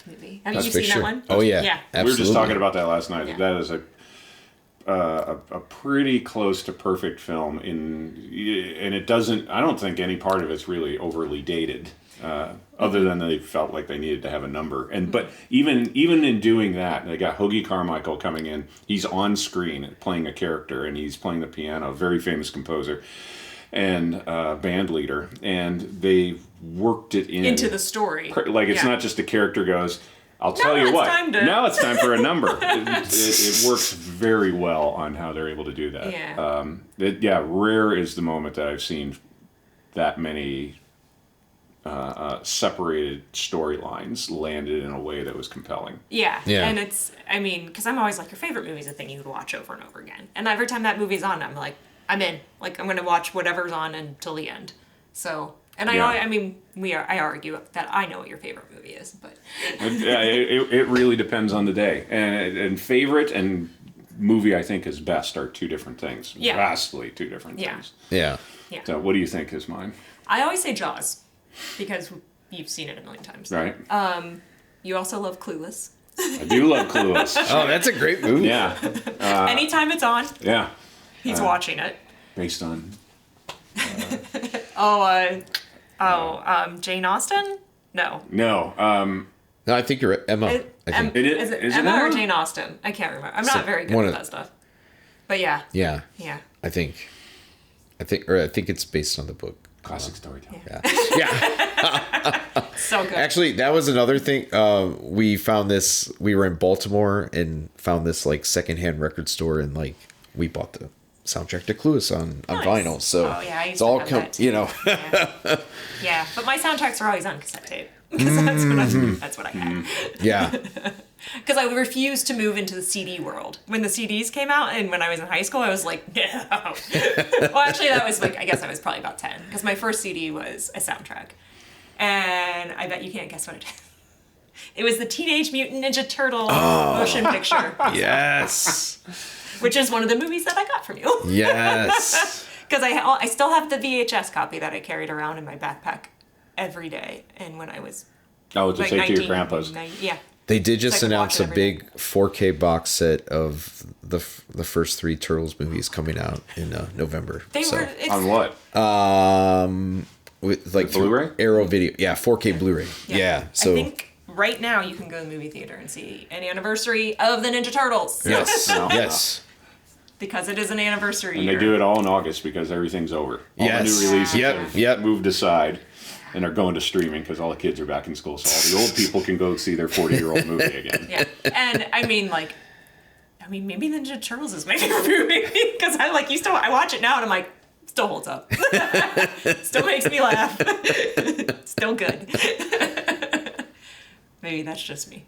movie. Have you seen that one? Oh yeah, absolutely. We were just talking about that last night. Yeah. That is a pretty close to perfect film and it doesn't. I don't think any part of it's really overly dated. Other than they felt like they needed to have a number, but even in doing that, they got Hoagie Carmichael coming in. He's on screen playing a character, and he's playing the piano. Very famous composer and band leader, and they worked it into the story. Like it's not just the character goes, I'll tell you what. Now it's time for a number. It works very well on how they're able to do that. Yeah. Rare is the moment that I've seen that many separated storylines landed in a way that was compelling. Yeah. And it's, because I'm always like, your favorite movie is a thing you would watch over and over again. And every time that movie's on, I'm like, I'm in. Like, I'm going to watch whatever's on until the end. So, and I I argue that I know what your favorite movie is, but. It really depends on the day. And favorite and movie I think is best are two different things. Yeah. Vastly two different things. Yeah. So, what do you think is mine? I always say Jaws. Because you've seen it a million times. Right. You also love Clueless. I do love Clueless. Oh, that's a great movie. Yeah. Anytime it's on. Yeah. He's watching it. Based on. Jane Austen? No. No. No, I think you're right. Emma. Is it Emma or Jane Austen? I can't remember. I'm not very good at that stuff. But yeah. Yeah. Yeah. I think it's based on the book. Classic storytelling. Yeah. So good. Actually, that was another thing. We found this. We were in Baltimore and found this like secondhand record store, and like we bought soundtrack to Clueless on Nice. vinyl. So Oh, yeah, I used it's to all have that too. you know. Yeah. Yeah, but my soundtracks are always on cassette tape. Because that's what I had. Yeah. Because I refused to move into the CD world. When the CDs came out and when I was in high school, I was like, no. Well, actually, that was like, I guess I was probably about 10. Because my first CD was a soundtrack. And I bet you can't guess what it is. It was the Teenage Mutant Ninja Turtle motion picture. Yes. Which is one of the movies that I got from you. Yes. Because I still have the VHS copy that I carried around in my backpack every day. And when I was Oh, to like take to 19, your grandpa's. Yeah. They did just So I could announce watch a it big 4K box set of the first 3 Turtles movies coming out in November. On what? With like Blu-ray? Arrow Video. Yeah, 4K Blu-ray. Yeah. So I think right now you can go to the movie theater and see an anniversary of the Ninja Turtles. yes. No. Yes. Because it is an anniversary And year. they do it all in August because everything's over. All Yes. the new releases Yep, have yep. moved aside and are going to streaming because all the kids are back in school. So all the old people can go see their 40-year-old movie again. Yeah. And I mean maybe the Ninja Turtles is my favorite movie because I watch it now and I'm like, still holds up. Still makes me laugh. Still good. Maybe that's just me.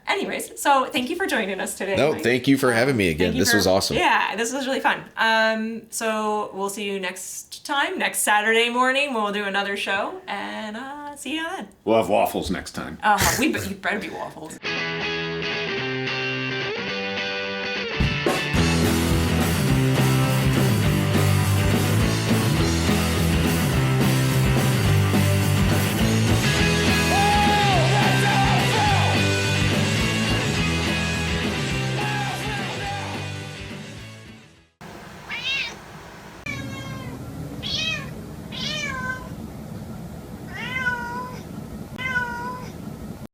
Anyways, so thank you for joining us today. No, Mike. thank you for having me again. Thank you This was awesome. Yeah, this was really fun. So we'll see you next time, next Saturday morning. We'll do another show and see you then. We'll have waffles next time. You better be waffles.